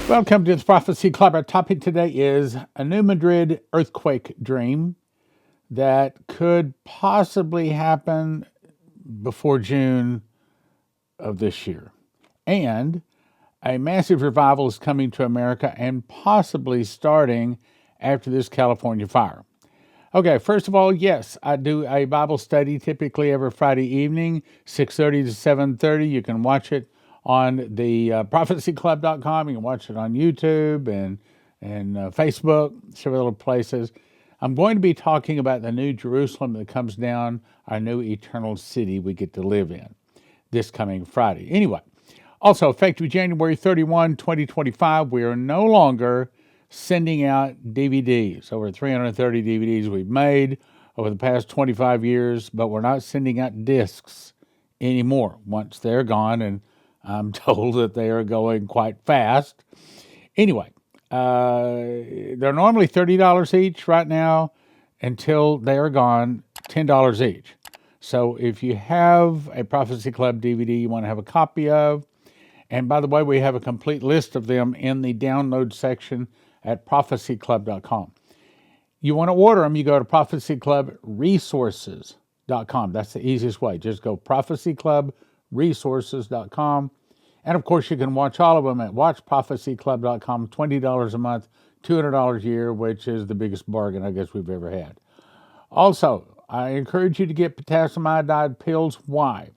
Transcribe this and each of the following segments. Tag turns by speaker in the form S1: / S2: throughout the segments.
S1: Welcome to the Prophecy Club. Our topic today is a new Madrid earthquake dream that could possibly happen before June of this year. And a massive revival is coming to America and possibly starting after this California fire. Okay, first of all, yes, I do a Bible study typically every Friday evening, 6:30 to 7:30. You can watch it on the prophecyclub.com. You can watch it on YouTube and Facebook, several other places. I'm going to be talking about the new Jerusalem that comes down, our new eternal city we get to live in this coming Friday. Anyway, also effective January 31, 2025, we are no longer sending out DVDs, over 330 DVDs we've made over the past 25 years, but we're not sending out discs anymore once they're gone, and I'm told that they are going quite fast. Anyway, they're normally $30 each right now. Until they are gone, $10 each. So if you have a Prophecy Club DVD you want to have a copy of, and by the way, we have a complete list of them in the download section at prophecyclub.com. You want to order them, you go to prophecyclubresources.com. That's the easiest way. Just go prophecyclubresources.com. And of course, you can watch all of them at watchprophecyclub.com, $20 a month, $200 a year, which is the biggest bargain I guess we've ever had. Also, I encourage you to get potassium iodide pills. Why?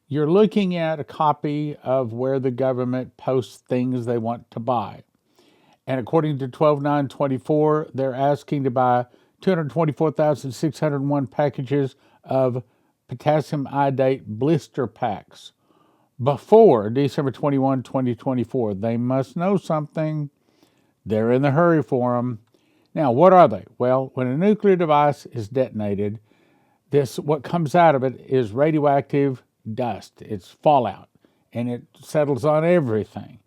S1: You're looking at a copy of where the government posts things they want to buy. And according to 12/9/24, they're asking to buy 224,601 packages of potassium iodate blister packs before December 21, 2024. They must know something. They're in the hurry for them. Now, what are they? Well, when a nuclear device is detonated, what comes out of it is radioactive dust. It's fallout, and it settles on everything,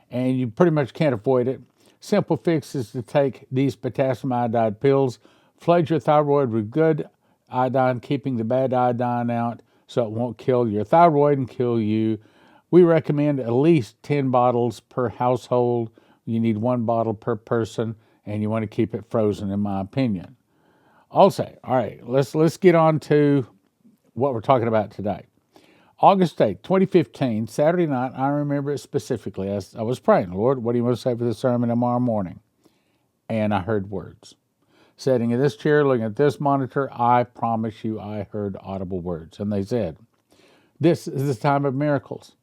S1: and you pretty much can't avoid it. Simple fix is to take these potassium iodide pills, flood your thyroid with good iodine, keeping the bad iodine out so it won't kill your thyroid and kill you. We recommend at least 10 bottles per household. You need 1 bottle per person, and you want to keep it frozen, in my opinion. Also, all right, let's get on to what we're talking about today. August 8th, 2015, Saturday night, I remember it specifically. I was praying, Lord, what do you want to say for the sermon tomorrow morning? And I heard words. Sitting in this chair, looking at this monitor, I promise you I heard audible words. And they said, this is the time of miracles.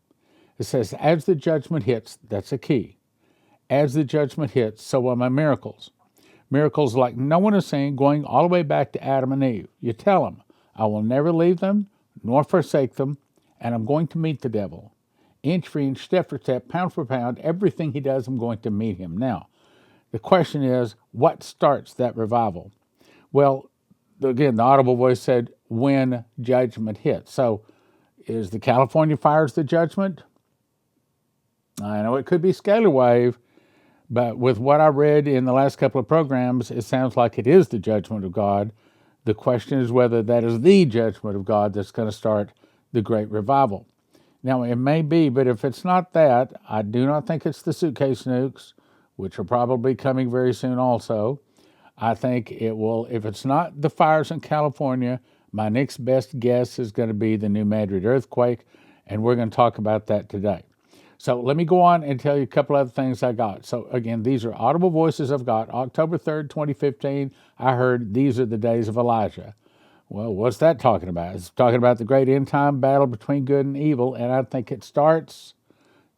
S1: It says, as the judgment hits, that's a key. As the judgment hits, so are my miracles. Miracles like no one has seen, going all the way back to Adam and Eve. You tell them, I will never leave them, nor forsake them, and I'm going to meet the devil. Inch for inch, step for step, pound for pound, everything he does, I'm going to meet him. Now, the question is, what starts that revival? Well, again, the audible voice said, when judgment hits. So, is the California fires the judgment? I know it could be scalar wave, but with what I read in the last couple of programs, it sounds like it is the judgment of God. The question is whether that is the judgment of God that's going to start the great revival. Now, it may be, but if it's not that, I do not think it's the suitcase nukes, which are probably coming very soon also. I think it will, if it's not the fires in California, my next best guess is going to be the new Madrid earthquake, and we're going to talk about that today. So let me go on and tell you a couple other things I got. So again, these are audible voices I've got. October 3rd, 2015, I heard these are the days of Elijah. Well, what's that talking about? It's talking about the great end time battle between good and evil, and I think it starts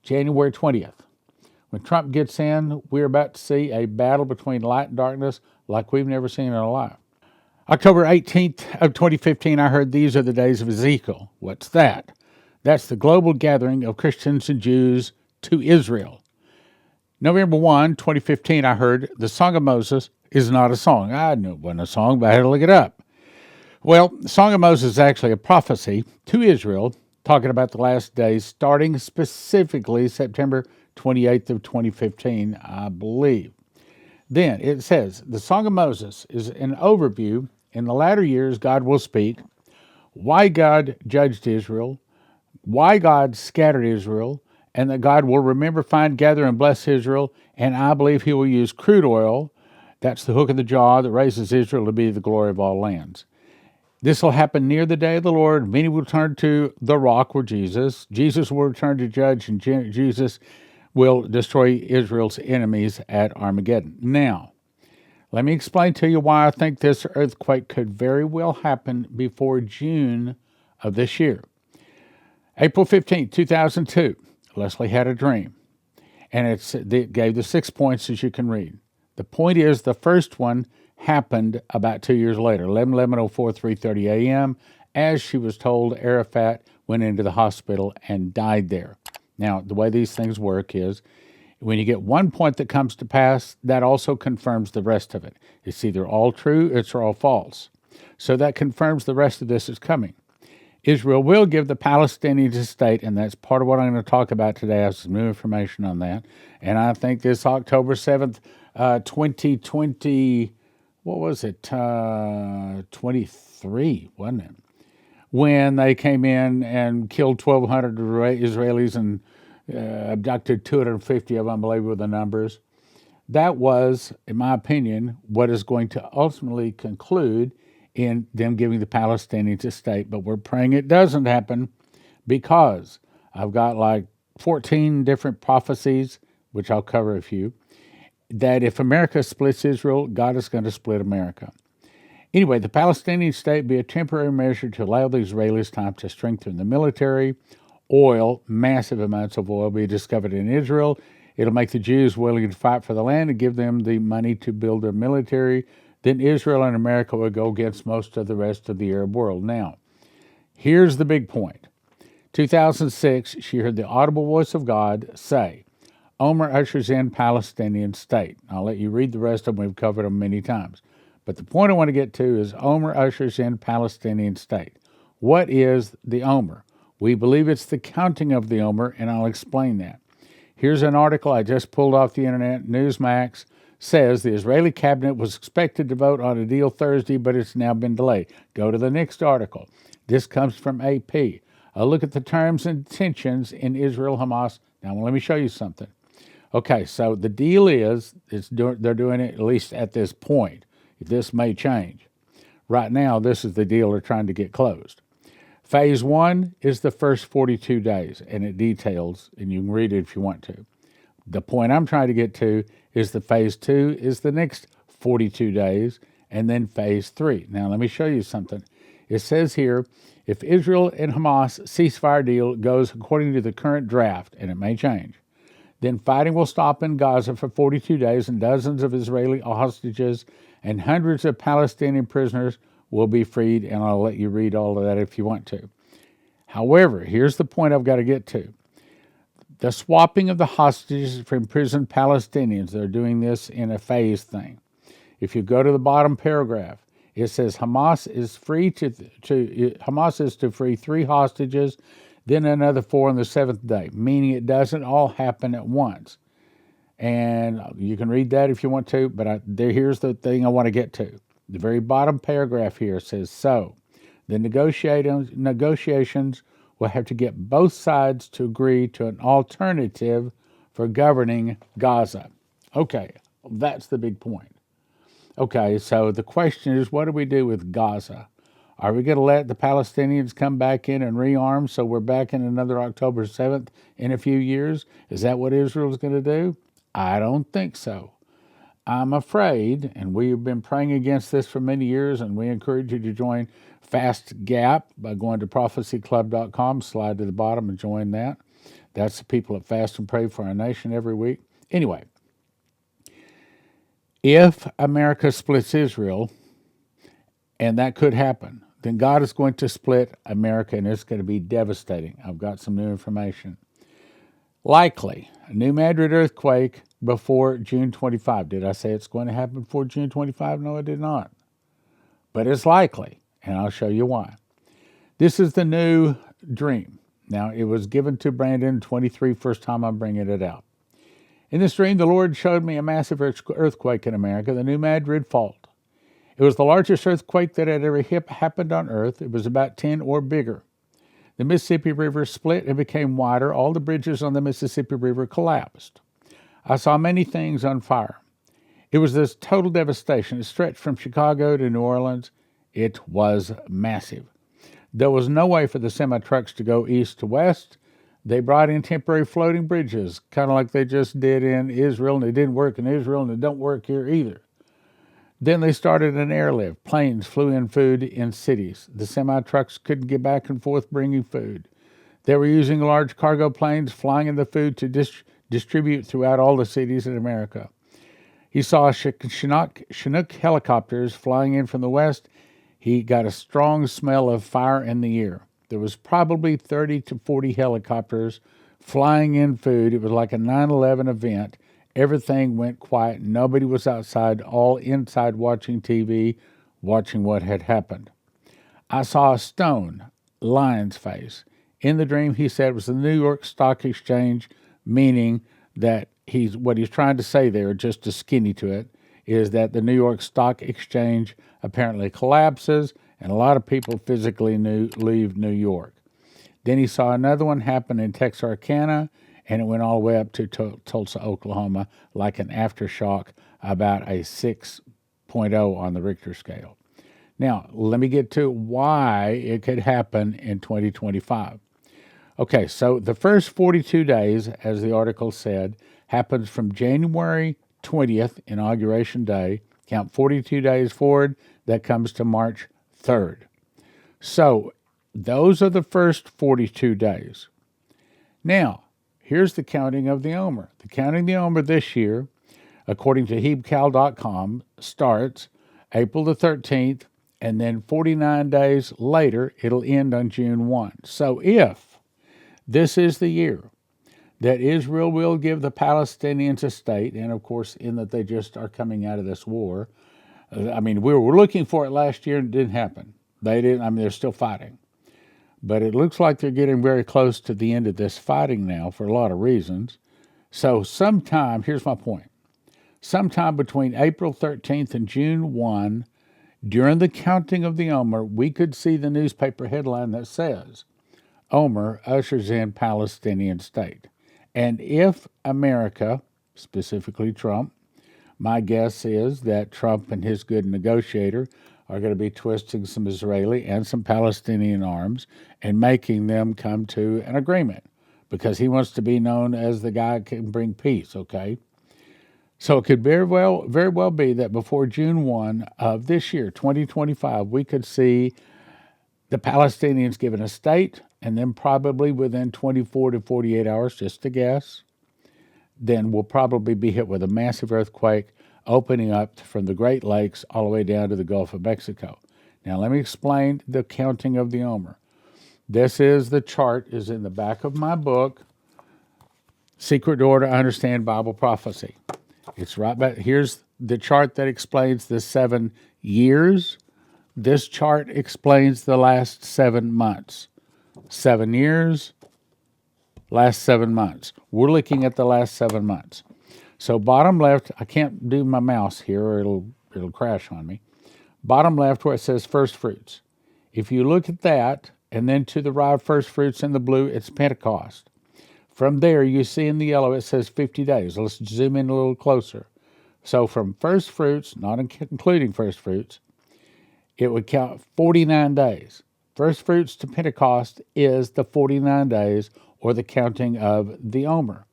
S1: January 20th. When Trump gets in, we're about to see a battle between light and darkness like we've never seen in our life. October 18th of 2015, I heard these are the days of Ezekiel. What's that? That's the global gathering of Christians and Jews to Israel. November 1, 2015, I heard the Song of Moses is not a song. I knew it wasn't a song, but I had to look it up. Well, the Song of Moses is actually a prophecy to Israel, talking about the last days, starting specifically September 28th of 2015, I believe. Then it says, the Song of Moses is an overview. In the latter years, God will speak, why God judged Israel, why God scattered Israel, and that God will remember, find, gather, and bless Israel. And I believe he will use crude oil. That's the hook in the jaw that raises Israel to be the glory of all lands. This will happen near the day of the Lord. Many will turn to the rock where Jesus will return to judge, and Jesus will destroy Israel's enemies at Armageddon. Now, let me explain to you why I think this earthquake could very well happen before June of this year. April 15, 2002, Leslie had a dream, and it gave the 6 points as you can read. The point is, the first one happened about 2 years later, 11/11/04, 3:30 a.m., as she was told. Arafat went into the hospital and died there. Now, the way these things work is, when you get 1 point that comes to pass, that also confirms the rest of it. It's either all true, it's all false. So that confirms the rest of this is coming. Israel will give the Palestinians a state, and that's part of what I'm going to talk about today. I have some new information on that. And I think this October 7th, 2020, what was it, 23, wasn't it? When they came in and killed 1,200 Israelis and abducted 250 of them, I believe were the numbers. That was, in my opinion, what is going to ultimately conclude in them giving the Palestinians a state. But we're praying it doesn't happen, because I've got like 14 different prophecies, which I'll cover a few, that if America splits Israel, God is going to split America. Anyway, the Palestinian state be a temporary measure to allow the Israelis time to strengthen the military. Oil, massive amounts of oil, be discovered in Israel. It'll make the Jews willing to fight for the land and give them the money to build their military. Then Israel and America will go against most of the rest of the Arab world. Now, here's the big point. 2006, she heard the audible voice of God say, Omer ushers in Palestinian state. I'll let you read the rest of them. We've covered them many times. But the point I want to get to is Omer ushers in Palestinian state. What is the Omer? We believe it's the counting of the Omer, and I'll explain that. Here's an article I just pulled off the internet. Newsmax says the Israeli cabinet was expected to vote on a deal Thursday, but it's now been delayed. Go to the next article. This comes from AP. A look at the terms and tensions in Israel-Hamas. Now, let me show you something. Okay, so the deal is, they're doing it at least at this point. This may change. Right now, this is the deal they're trying to get closed. Phase 1 is the first 42 days, and it details, and you can read it if you want to. The point I'm trying to get to is the phase 2 is the next 42 days, and then phase 3. Now, let me show you something. It says here, if Israel and Hamas ceasefire deal goes according to the current draft, and it may change, then fighting will stop in Gaza for 42 days, and dozens of Israeli hostages and hundreds of Palestinian prisoners will be freed, and I'll let you read all of that if you want to. However, here's the point I've got to get to. The swapping of the hostages from imprisoned Palestinians, they're doing this in a phase thing. If you go to the bottom paragraph, it says Hamas is to free 3 hostages, then another 4 on the 7th day, meaning it doesn't all happen at once. And you can read that if you want to, but here's the thing I want to get to. The very bottom paragraph here says, so the negotiations will have to get both sides to agree to an alternative for governing Gaza. Okay, that's the big point. Okay, so the question is, what do we do with Gaza? Are we going to let the Palestinians come back in and rearm so we're back in another October 7th in a few years? Is that what Israel's going to do? I don't think so. I'm afraid, and we have been praying against this for many years, and we encourage you to join Fast Gap by going to prophecyclub.com, slide to the bottom and join that. That's the people that fast and pray for our nation every week. Anyway, if America splits Israel, and that could happen, then God is going to split America, and it's going to be devastating. I've got some new information. Likely, a new Madrid earthquake before June 25. Did I say it's going to happen before June 25? No, I did not. But it's likely, and I'll show you why. This is the new dream. Now, it was given to Brandon 23, first time I'm bringing it out. In this dream, the Lord showed me a massive earthquake in America, the new Madrid fault. It was the largest earthquake that had ever happened on Earth. It was about 10 or bigger. The Mississippi River split and became wider. All the bridges on the Mississippi River collapsed. I saw many things on fire. It was this total devastation. It stretched from Chicago to New Orleans. It was massive. There was no way for the semi-trucks to go east to west. They brought in temporary floating bridges, kind of like they just did in Israel, and it didn't work in Israel, and it don't work here either. Then they started an airlift. Planes flew in food in cities. The semi-trucks couldn't get back and forth bringing food. They were using large cargo planes flying in the food to distribute throughout all the cities in America. He saw Chinook helicopters flying in from the west. He got a strong smell of fire in the air. There was probably 30 to 40 helicopters flying in food. It was like a 9/11 event. Everything went quiet. Nobody was outside, all inside watching TV, watching what had happened. I saw a stone, lion's face. In the dream, he said it was the New York Stock Exchange, meaning that what he's trying to say there, just to skinny to it, is that the New York Stock Exchange apparently collapses and a lot of people physically leave New York. Then he saw another one happen in Texarkana, and it went all the way up to Tulsa, Oklahoma, like an aftershock, about a 6.0 on the Richter scale. Now, let me get to why it could happen in 2025. Okay, so the first 42 days, as the article said, happens from January 20th, Inauguration Day. Count 42 days forward, that comes to March 3rd. So those are the first 42 days. Now, here's the counting of the Omer. The counting of the Omer this year, according to hebcal.com, starts April the 13th, and then 49 days later, it'll end on June 1. So if this is the year that Israel will give the Palestinians a state, and of course, in that they just are coming out of this war. I mean, we were looking for it last year and it didn't happen. They didn't, I mean, they're still fighting. But it looks like they're getting very close to the end of this fighting now for a lot of reasons. So sometime, here's my point, sometime between April 13th and June 1, during the counting of the Omer, we could see the newspaper headline that says, Omer ushers in Palestinian state. And if America, specifically Trump, my guess is that Trump and his good negotiator are going to be twisting some Israeli and some Palestinian arms and making them come to an agreement because he wants to be known as the guy who can bring peace, okay? So it could very well be that before June 1 of this year, 2025, we could see the Palestinians given a state, and then probably within 24 to 48 hours, just a guess, then we'll probably be hit with a massive earthquake opening up from the Great Lakes all the way down to the Gulf of Mexico. Now, let me explain the counting of the Omer. This is the chart is in the back of my book, Secret Door to Understand Bible Prophecy. It's right back. Here's the chart that explains the 7 years. This chart explains the last 7 months. 7 years, last 7 months. We're looking at the last 7 months. So bottom left, I can't do my mouse here or it'll crash on me. Bottom left where it says first fruits. If you look at that, and then to the right, first fruits in the blue, it's Pentecost. From there, you see in the yellow, it says 50 days. Let's zoom in a little closer. So from first fruits, not including first fruits, it would count 49 days. First fruits to Pentecost is the 49 days or the counting of the Omer,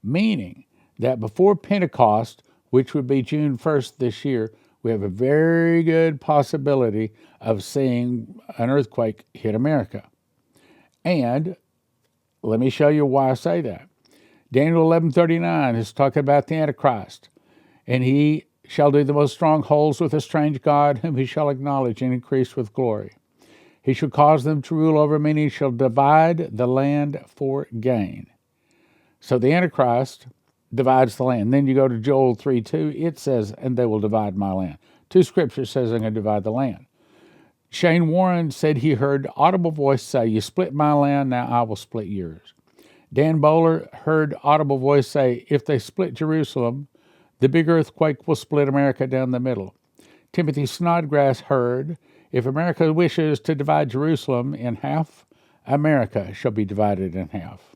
S1: meaning that before Pentecost, which would be June 1st this year, we have a very good possibility of seeing an earthquake hit America. And let me show you why I say that. Daniel 11:39 is talking about the Antichrist. And he shall do the most strongholds with a strange God, whom he shall acknowledge and increase with glory. He shall cause them to rule over many, shall divide the land for gain. So the Antichrist divides the land. Then you go to Joel 3:2, it says, and they will divide my land. 2 scriptures says I'm going to divide the land. Shane Warren said he heard audible voice say, you split my land, now I will split yours. Dan Bowler heard audible voice say, if they split Jerusalem, the big earthquake will split America down the middle. Timothy Snodgrass heard, if America wishes to divide Jerusalem in half, America shall be divided in half.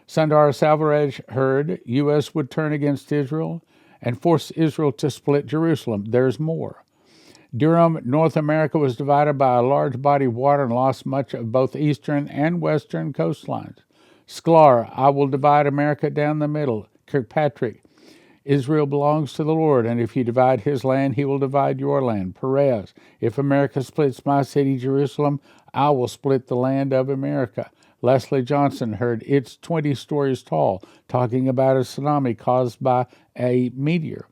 S1: Sundar Salvarez heard U.S. would turn against Israel and force Israel to split Jerusalem. There's more. Durham, North America was divided by a large body of water and lost much of both eastern and western coastlines. Sklar, I will divide America down the middle. Kirkpatrick, Israel belongs to the Lord, and if you divide his land, he will divide your land. Perez, if America splits my city, Jerusalem, I will split the land of America. Leslie Johnson heard it's 20 stories tall, talking about a tsunami caused by a meteor.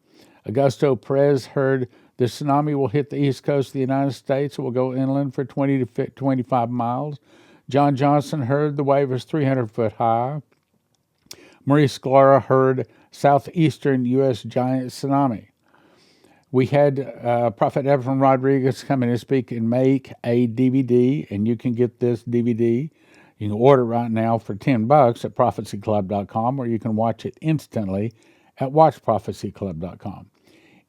S1: Augusto Perez heard the tsunami will hit the east coast of the United States. It will go inland for 20 to 25 miles. John Johnson heard the wave is 300 foot high. Maurice Sklar heard southeastern U.S. giant tsunami. We had Prophet Ephraim Rodriguez come in and speak and make a DVD, and you can get this DVD. You can order it right now for $10 at prophecyclub.com, or you can watch it instantly at watchprophecyclub.com.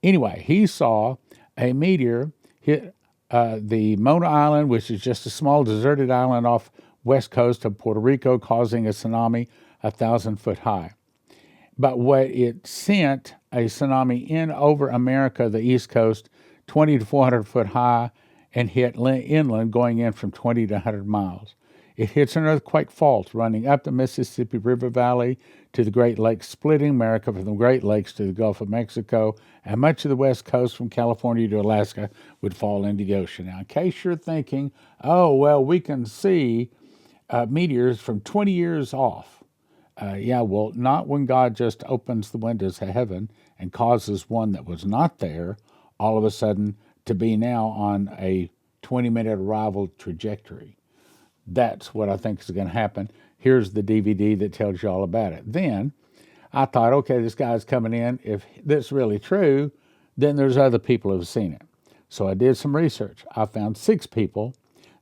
S1: Anyway, he saw a meteor hit the Mona Island, which is just a small deserted island off west coast of Puerto Rico, causing a tsunami 1,000 foot high. But what it sent a tsunami in over America, the east coast, 20 to 400 foot high, and hit inland, going in from 20 to 100 miles. It hits an earthquake fault running up the Mississippi River Valley to the Great Lakes, splitting America from the Great Lakes to the Gulf of Mexico, and much of the west coast from California to Alaska would fall into the ocean. Now, in case you're thinking, oh, well, we can see meteors from 20 years off. Well, not when God just opens the windows of heaven and causes one that was not there all of a sudden to be now on a 20-minute arrival trajectory. That's what I think is going to happen. Here's the DVD that tells you all about it. Then I thought, okay, this guy's coming in. If that's really true, then there's other people who have seen it. So I did some research. I found 6 people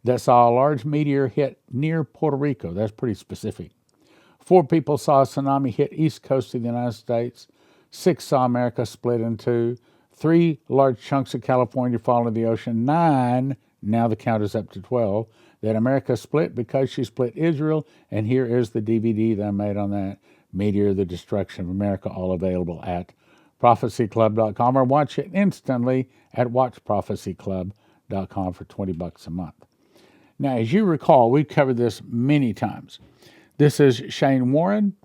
S1: that saw a large meteor hit near Puerto Rico. That's pretty specific. 4 people saw a tsunami hit east coast of the United States. 6 saw America split in 2. 3 large chunks of California fall into the ocean. 9, now the count is up to 12, that America split because she split Israel. And here is the DVD that I made on that, Meteor, the Destruction of America, all available at prophecyclub.com, or watch it instantly at watchprophecyclub.com for $20 a month. Now, as you recall, we've covered this many times. This is Shane Warren.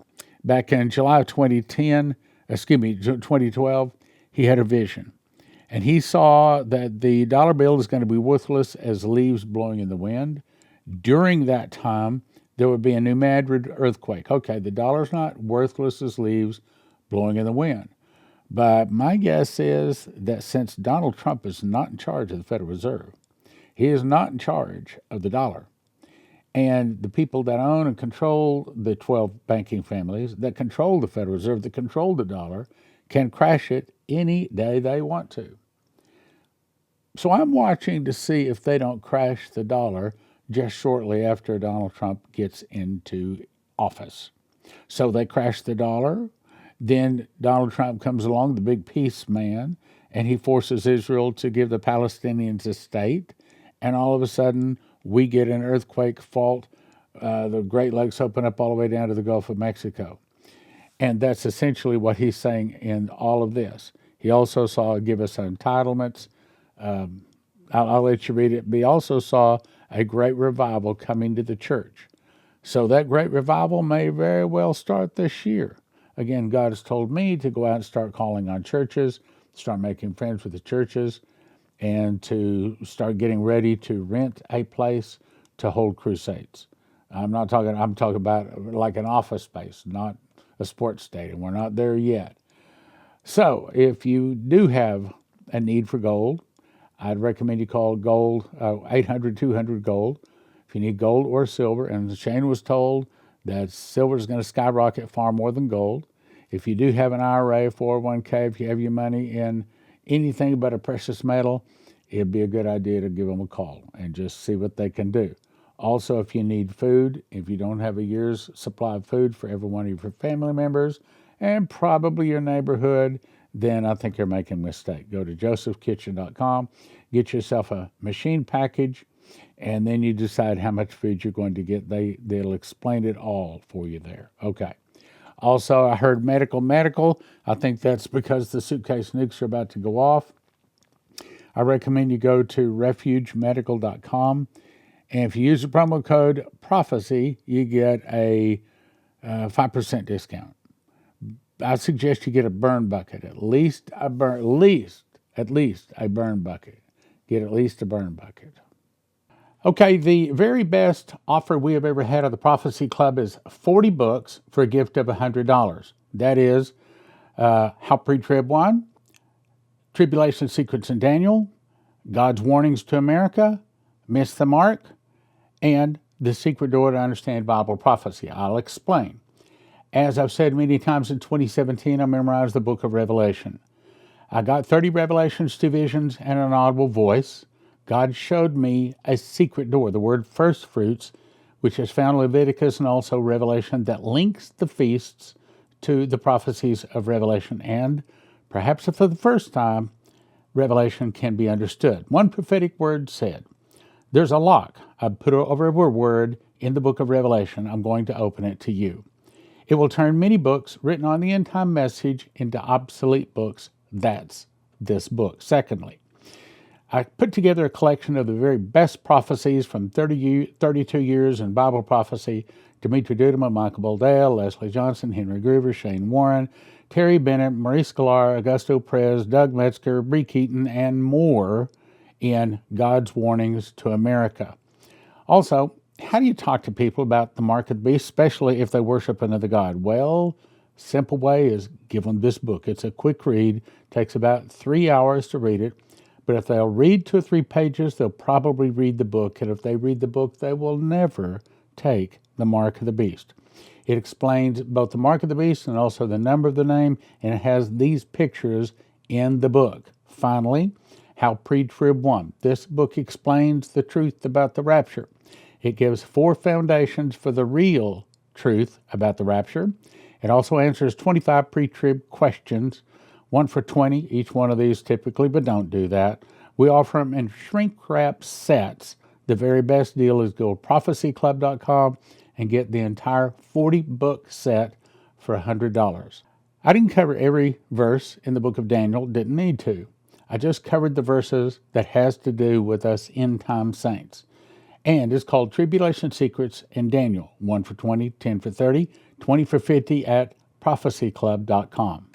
S1: Back in July of 2012, he had a vision. And he saw that the dollar bill is going to be worthless as leaves blowing in the wind. During that time, there would be a new Madrid earthquake. Okay, the dollar's not worthless as leaves blowing in the wind. But my guess is that since Donald Trump is not in charge of the Federal Reserve, he is not in charge of the dollar. And the people that own and control the 12 banking families, that control the Federal Reserve, that control the dollar, can crash it any day they want to. So I'm watching to see if they don't crash the dollar just shortly after Donald Trump gets into office. So they crash the dollar. Then Donald Trump comes along, the big peace man, and he forces Israel to give the Palestinians a state. And all of a sudden, we get an earthquake fault. The Great Lakes open up all the way down to the Gulf of Mexico. And that's essentially what he's saying in all of this. He also saw, give us entitlements. I'll let you read it. But he also saw a great revival coming to the church. So that great revival may very well start this year. Again, God has told me to go out and start calling on churches, start making friends with the churches, and to start getting ready to rent a place to hold crusades. I'm talking about like an office space, not a sports stadium. We're not there yet. So if you do have a need for gold, I'd recommend you call gold, 800-200-GOLD. If you need gold or silver, and Shane was told that silver is going to skyrocket far more than gold. If you do have an IRA, 401k, if you have your money in anything but a precious metal, it'd be a good idea to give them a call and just see what they can do. Also, if you need food, if you don't have a year's supply of food for every one of your family members and probably your neighborhood, then I think you're making a mistake. Go to josephkitchen.com, get yourself a machine package, and then you decide how much food you're going to get. They'll explain it all for you there. Okay. Also, I heard medical. I think that's because the suitcase nukes are about to go off. I recommend you go to refugemedical.com. And if you use the promo code PROPHECY, you get a 5% discount. I suggest you get a burn bucket, at least a burn bucket. Get at least a burn bucket. Okay, the very best offer we have ever had at the Prophecy Club is 40 books for a gift of $100. That is How Pre-Trib Won, Tribulation Secrets in Daniel, God's Warnings to America, Miss the Mark, and The Secret Door to Understand Bible Prophecy. I'll explain. As I've said many times in 2017, I memorized the book of Revelation. I got 30 revelations, 2 visions, and an audible voice. God showed me a secret door, the word first fruits, which is found in Leviticus and also Revelation, that links the feasts to the prophecies of Revelation. And perhaps for the first time, Revelation can be understood. One prophetic word said, there's a lock. I put over every word in the book of Revelation. I'm going to open it to you. It will turn many books written on the end-time message into obsolete books. That's this book. Secondly, I put together a collection of the very best prophecies from 32 years in Bible prophecy: Dimitri Duduman, Michael Boldale, Leslie Johnson, Henry Groover, Shane Warren, Terry Bennett, Maurice Sklar, Augusto Perez, Doug Metzger, Bree Keaton, and more in God's Warnings to America. Also, how do you talk to people about the mark of the beast, especially if they worship another god? Well, simple way is give them this book. It's a quick read, takes about 3 hours to read it. But if they'll read 2 or 3 pages, they'll probably read the book. And if they read the book, they will never take the mark of the beast. It explains both the mark of the beast and also the number of the name, and it has these pictures in the book. Finally, How Pre-Trib Won. This book explains the truth about the rapture. It gives 4 foundations for the real truth about the rapture. It also answers 25 pre-trib questions, 1 for $20, each one of these typically, but don't do that. We offer them in shrink-wrap sets. The very best deal is go to prophecyclub.com and get the entire 40-book set for $100. I didn't cover every verse in the book of Daniel, didn't need to. I just covered the verses that has to do with us end-time saints. And it's called Tribulation Secrets in Daniel, 1 for 20, 10 for 30, 20 for 50 at prophecyclub.com.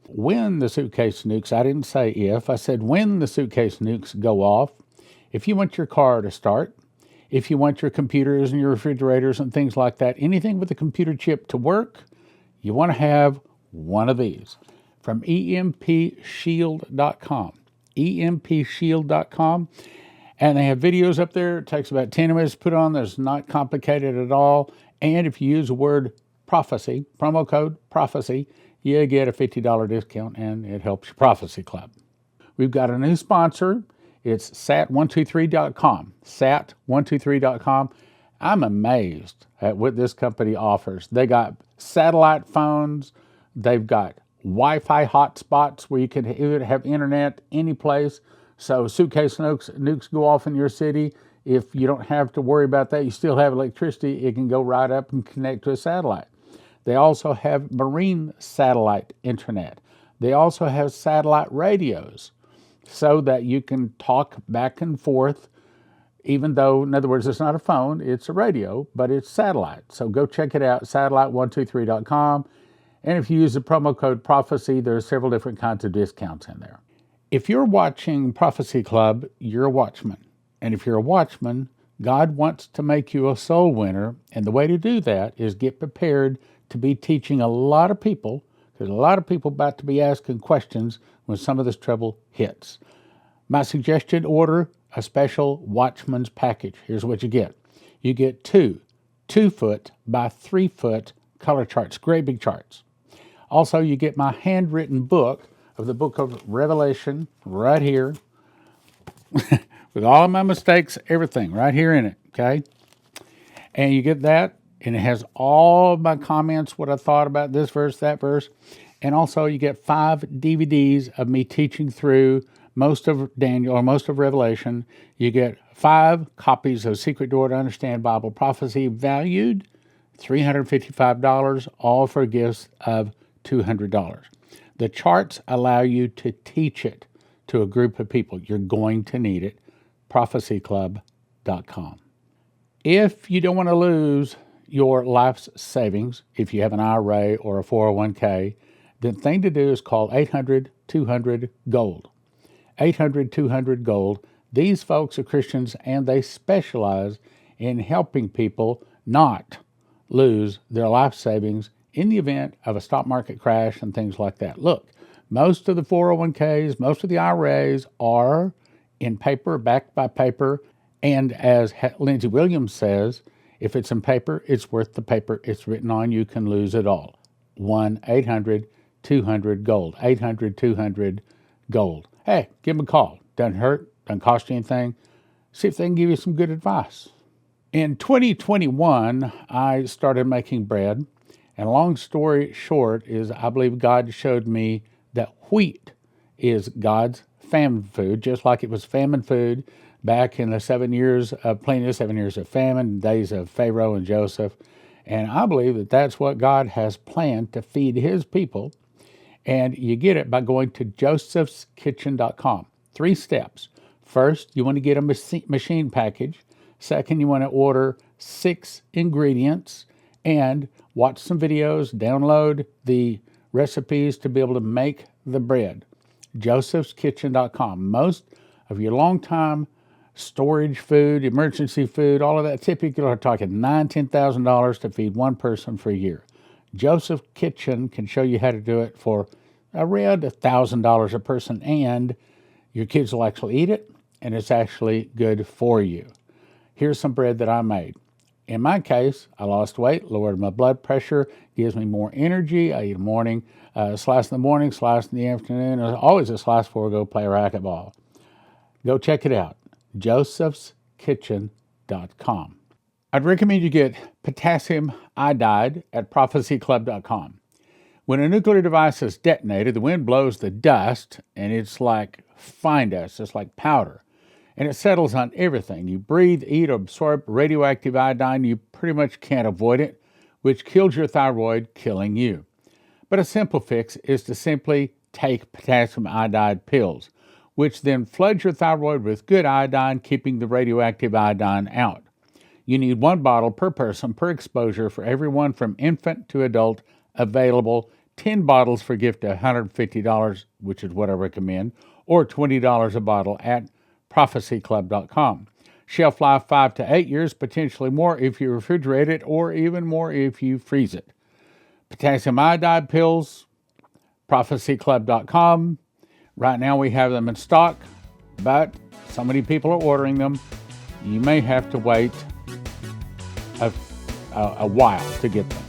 S1: When the suitcase nukes, I didn't say if, I said when the suitcase nukes go off, if you want your car to start, if you want your computers and your refrigerators and things like that, anything with a computer chip to work, you want to have one of these from EMPShield.com. EMPShield.com. And they have videos up there. It takes about 10 minutes to put on. It's not complicated at all. And if you use the word prophecy, promo code prophecy, you get a $50 discount, and it helps your Prophecy Club. We've got a new sponsor. It's sat123.com. Sat123.com. I'm amazed at what this company offers. They got satellite phones. They've got Wi-Fi hotspots where you can have internet any place. So suitcase nukes go off in your city. If you don't have to worry about that, you still have electricity. It can go right up and connect to a satellite. They also have marine satellite internet. They also have satellite radios so that you can talk back and forth, even though, in other words, it's not a phone, it's a radio, but it's satellite. So go check it out, satellite123.com. And if you use the promo code PROPHECY, there are several different kinds of discounts in there. If you're watching Prophecy Club, you're a watchman. And if you're a watchman, God wants to make you a soul winner. And the way to do that is get prepared to be teaching a lot of people, because a lot of people about to be asking questions when some of this trouble hits. My suggestion, order a special watchman's package. Here's what you get. You get 2 2-foot by 3-foot color charts, great big charts. Also, you get my handwritten book of the book of Revelation right here with all of my mistakes, everything right here in it, okay? And you get that, and it has all my comments, what I thought about this verse, that verse. And also you get 5 DVDs of me teaching through most of Daniel or most of Revelation. You get 5 copies of Secret Door to Understand Bible Prophecy, valued $355, all for gifts of $200. The charts allow you to teach it to a group of people. You're going to need it. prophecyclub.com. If you don't want to lose your life's savings, if you have an IRA or a 401k, the thing to do is call 800-200-GOLD. 800-200-GOLD. These folks are Christians, and they specialize in helping people not lose their life savings in the event of a stock market crash and things like that. Look, most of the 401ks, most of the IRAs are in paper, backed by paper, and as Lindsey Williams says, if it's in paper, it's worth the paper it's written on. You can lose it all. 1-800-200-GOLD. 800-200-GOLD. Hey, give them a call. Doesn't hurt, doesn't cost you anything. See if they can give you some good advice. In 2021, I started making bread. And long story short is I believe God showed me that wheat is God's famine food, just like it was famine food back in the 7 years of plenty, 7 years of famine, days of Pharaoh and Joseph. And I believe that that's what God has planned to feed his people. And you get it by going to josephskitchen.com. 3 steps. First, you want to get a machine package. Second, you want to order 6 ingredients and watch some videos, download the recipes to be able to make the bread. josephskitchen.com. Most of your long-time storage food, emergency food, all of that, typically are talking $9,000, $10,000 to feed one person for a year. Joseph Kitchen can show you how to do it for around $1,000 a person, and your kids will actually eat it, and it's actually good for you. Here's some bread that I made. In my case, I lost weight, lowered my blood pressure, gives me more energy. I eat a morning, slice in the morning, slice in the afternoon. There's always a slice before I go play racquetball. Go check it out, josephskitchen.com. I'd recommend you get Potassium Iodide at prophecyclub.com. When a nuclear device is detonated, the wind blows the dust, and it's like fine dust, it's like powder. And it settles on everything. You breathe, eat, or absorb radioactive iodine. You pretty much can't avoid it, which kills your thyroid, killing you. But a simple fix is to simply take potassium iodide pills, which then floods your thyroid with good iodine, keeping the radioactive iodine out. You need 1 bottle per person per exposure for everyone from infant to adult, available. 10 bottles for a gift of $150, which is what I recommend, or $20 a bottle at prophecyclub.com. Shelf life 5 to 8 years, potentially more if you refrigerate it, or even more if you freeze it. Potassium iodide pills, prophecyclub.com. Right now we have them in stock, but so many people are ordering them, you may have to wait a while to get them.